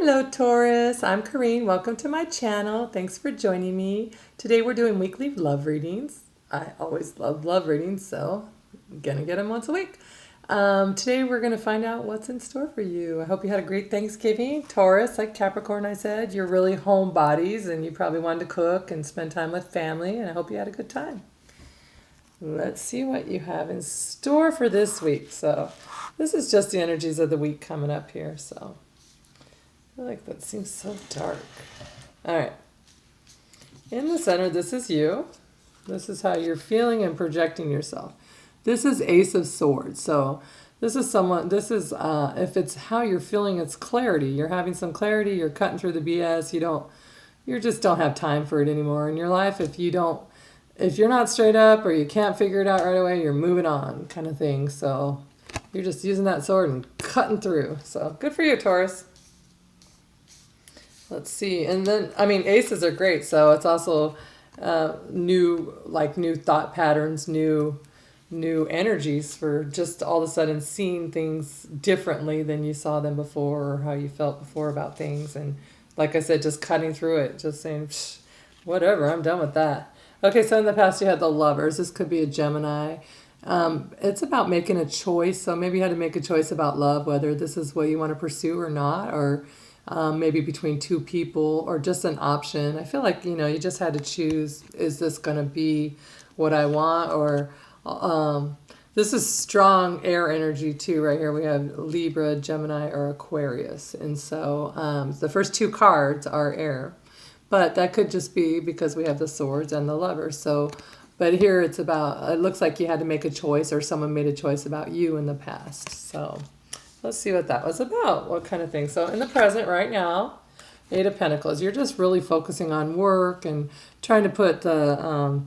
Hello Taurus, I'm Corrine. Welcome to my channel. Thanks for joining me. Today we're doing weekly love readings. I always love love readings, so I'm gonna get them once a week. Today we're gonna find out what's in store for you. I hope you had a great Thanksgiving. Taurus, like Capricorn I said, you're really homebodies and you probably wanted to cook and spend time with family, and I hope you had a good time. Let's see what you have in store for this week. So this is just the energies of the week coming up here, so I feel like that seems so dark. All right. In the center, this is you. This is how you're feeling and projecting yourself. This is Ace of Swords. So this is if it's how you're feeling, it's clarity. You're having some clarity. You're cutting through the BS. You just don't have time for it anymore in your life. If you're not straight up or you can't figure it out right away, you're moving on kind of thing. So you're just using that sword and cutting through. So good for you, Taurus. Let's see. And then, aces are great. So it's also new thought patterns, new energies for just all of a sudden seeing things differently than you saw them before or how you felt before about things. And like I said, just cutting through it, just saying, whatever, I'm done with that. Okay, so in the past you had the Lovers. This could be a Gemini. It's about making a choice. So maybe you had to make a choice about love, whether this is what you want to pursue or not, or maybe between two people or just an option. I feel like, you just had to choose, is this going to be what I want? Or this is strong air energy too. Right here we have Libra, Gemini, or Aquarius. And so the first two cards are air. But that could just be because we have the Swords and the Lovers. So, but here it looks like you had to make a choice or someone made a choice about you in the past. So let's see what that was about. What kind of thing? So in the present right now, Eight of Pentacles, you're just really focusing on work and trying to put the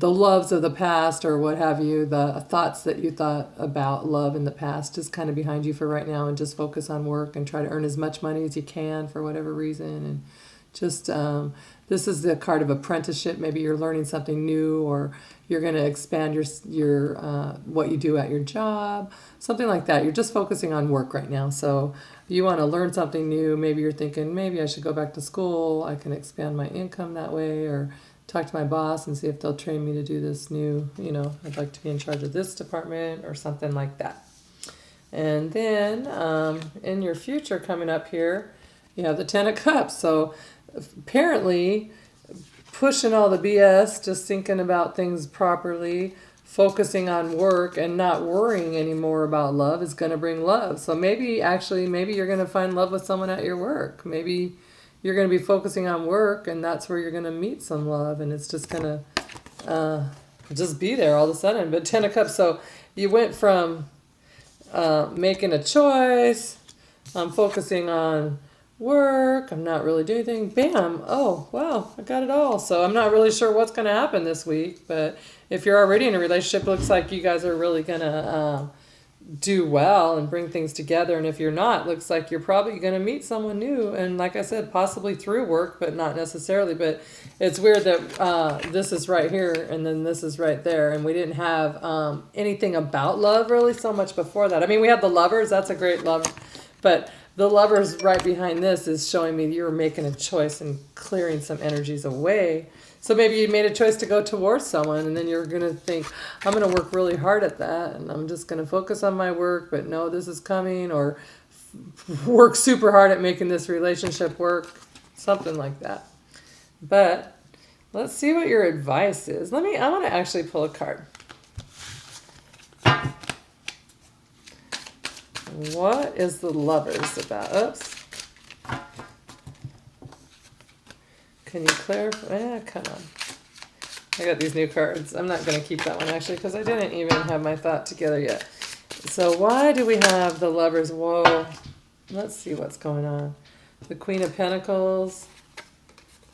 loves of the past or what have you, the thoughts that you thought about love in the past is kind of behind you for right now, and just focus on work and try to earn as much money as you can for whatever reason. And just this is the card of apprenticeship. Maybe you're learning something new, or you're going to expand your what you do at your job, something like that. You're just focusing on work right now. So you want to learn something new. Maybe you're thinking, maybe I should go back to school. I can expand my income that way, or talk to my boss and see if they'll train me to do this new, I'd like to be in charge of this department or something like that. And then in your future coming up here, you have the Ten of Cups. So apparently pushing all the BS, just thinking about things properly, focusing on work and not worrying anymore about love is going to bring love. So maybe you're going to find love with someone at your work. Maybe you're going to be focusing on work and that's where you're going to meet some love, and it's just going to just be there all of a sudden. But Ten of Cups, so you went from making a choice, I'm focusing on work, I'm not really doing anything, bam, oh wow, I got it all. So I'm not really sure what's going to happen this week, but if you're already in a relationship, it looks like you guys are really going to do well and bring things together. And if you're not, it looks like you're probably going to meet someone new, and like I said, possibly through work, but not necessarily. But it's weird that this is right here and then this is right there, and we didn't have anything about love really so much before that. We had the Lovers, that's a great love, but the Lovers right behind this is showing me you're making a choice and clearing some energies away. So maybe you made a choice to go towards someone, and then you're going to think, I'm going to work really hard at that, and I'm just going to focus on my work, but no, this is coming, or work super hard at making this relationship work, something like that. But let's see what your advice is. I want to actually pull a card. What is the Lovers about? Oops. Can you clarify? Come on. I got these new cards. I'm not going to keep that one actually because I didn't even have my thought together yet. So why do we have the Lovers? Whoa. Let's see what's going on. The Queen of Pentacles.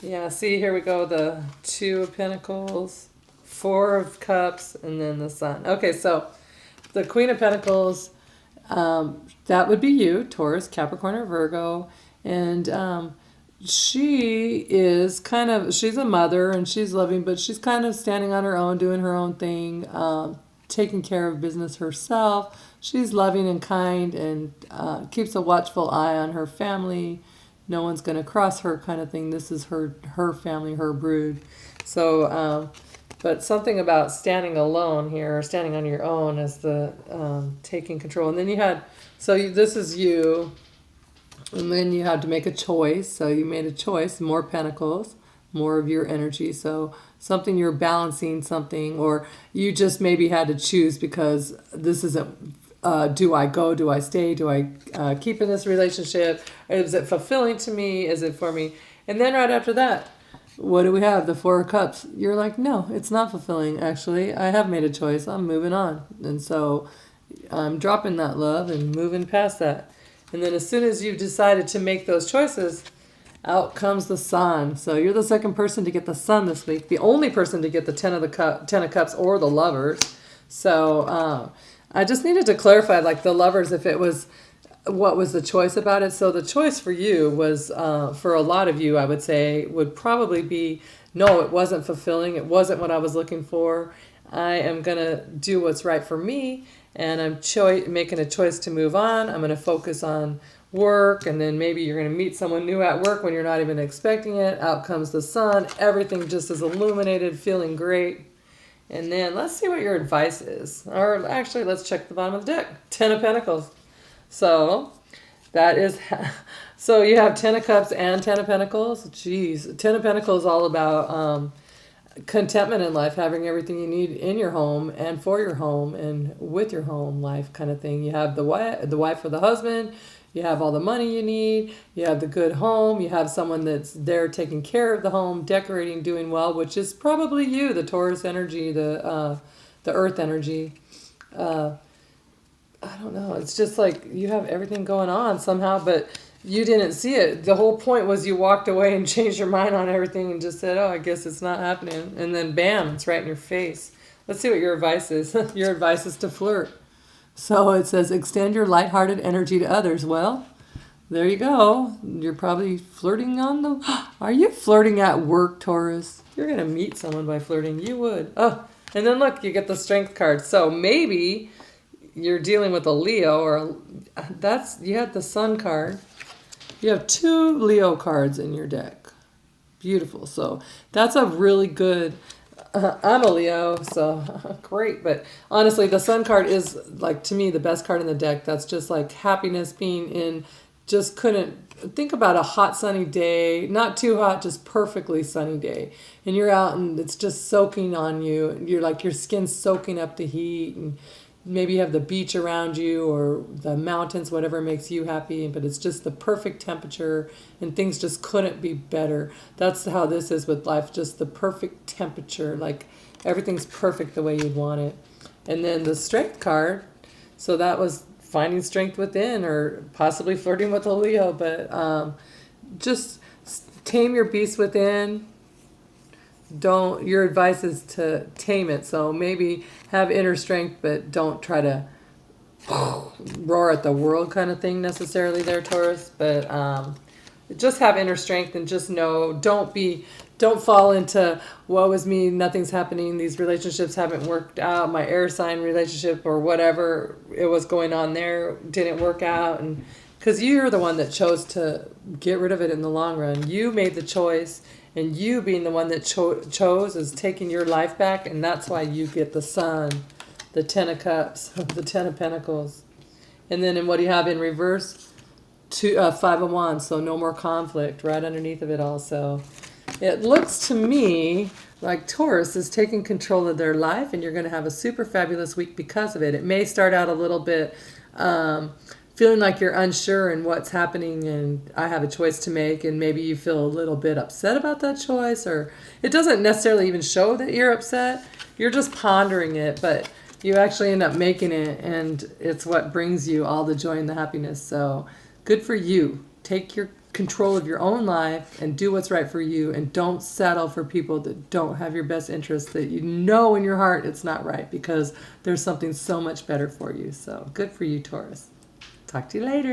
Yeah, see, here we go. The Two of Pentacles, Four of Cups, and then the Sun. Okay, so the Queen of Pentacles, that would be you, Taurus, Capricorn, or Virgo. And she is she's a mother and she's loving, but she's kind of standing on her own, doing her own thing, taking care of business herself. She's loving and kind and keeps a watchful eye on her family. no one's going to cross her kind of thing. This is her family, her brood. So, but something about standing alone here, or standing on your own, as the taking control. And then you had, this is you, and then you had to make a choice. So you made a choice, more pentacles, more of your energy. So something you're balancing something, or you just maybe had to choose because this isn't, do I go, do I stay, do I keep in this relationship? Is it fulfilling to me? Is it for me? And then right after that, what do we have? The Four of Cups. You're like, no, it's not fulfilling. Actually, I have made a choice. I'm moving on. And so I'm dropping that love and moving past that. And then as soon as you've decided to make those choices, out comes the Sun. So you're the second person to get the Sun this week. The only person to get the Ten of Cups or the Lovers. So I just needed to clarify, like the Lovers, if it was, what was the choice about it? So the choice for you was, for a lot of you, I would say, would probably be, no, it wasn't fulfilling. It wasn't what I was looking for. I am going to do what's right for me, and I'm making a choice to move on. I'm going to focus on work, and then maybe you're going to meet someone new at work when you're not even expecting it. Out comes the Sun. Everything just is illuminated, feeling great. And then let's see what your advice is. Or actually, let's check the bottom of the deck. Ten of Pentacles. So that is, so you have Ten of Cups and Ten of Pentacles. Jeez, Ten of Pentacles is all about contentment in life, having everything you need in your home and for your home and with your home life kind of thing. You have the wife or the husband. You have all the money you need. You have the good home. You have someone that's there taking care of the home, decorating, doing well, which is probably you, the Taurus energy, the earth energy. I don't know. It's just like you have everything going on somehow, but you didn't see it. The whole point was you walked away and changed your mind on everything and just said, oh, I guess it's not happening. And then bam, it's right in your face. Let's see what your advice is. Your advice is to flirt. So it says, extend your lighthearted energy to others. Well, there you go. You're probably flirting on the... Are you flirting at work, Taurus? You're going to meet someone by flirting. You would. Oh, and then look, you get the Strength card. So maybe you're dealing with a Leo, or you had the Sun card. You have 2 Leo cards in your deck. Beautiful. So that's a really good... I'm a Leo, so great. But honestly, the Sun card is, like, to me, the best card in the deck. That's just like happiness, being in, just couldn't think about a hot sunny day, not too hot, just perfectly sunny day. And you're out and it's just soaking on you. You're like, your skin's soaking up the heat, and maybe you have the beach around you or the mountains, whatever makes you happy, but it's just the perfect temperature and things just couldn't be better. That's how this is with life, just the perfect temperature, like everything's perfect the way you'd want it. And then the Strength card, so that was finding strength within, or possibly flirting with a Leo, but just tame your beast within. Your advice is to tame it. So maybe have inner strength, but don't try to roar at the world kind of thing necessarily there, Taurus. But just have inner strength and just know, don't fall into, woe is me, nothing's happening, these relationships haven't worked out, my air sign relationship or whatever it was going on there didn't work out. And because you're the one that chose to get rid of it in the long run. You made the choice. And you being the one that chose is taking your life back, and that's why you get the Sun, the Ten of Cups, the Ten of Pentacles. And then what do you have in reverse? Five of Wands, so no more conflict right underneath of it all. So it looks to me like Taurus is taking control of their life, and you're going to have a super fabulous week because of it. It may start out a little bit... feeling like you're unsure in what's happening and I have a choice to make, and maybe you feel a little bit upset about that choice, or it doesn't necessarily even show that you're upset. You're just pondering it, but you actually end up making it, and it's what brings you all the joy and the happiness. So good for you. Take your control of your own life and do what's right for you, and don't settle for people that don't have your best interests, that you know in your heart it's not right, because there's something so much better for you. So good for you, Taurus. Talk to you later.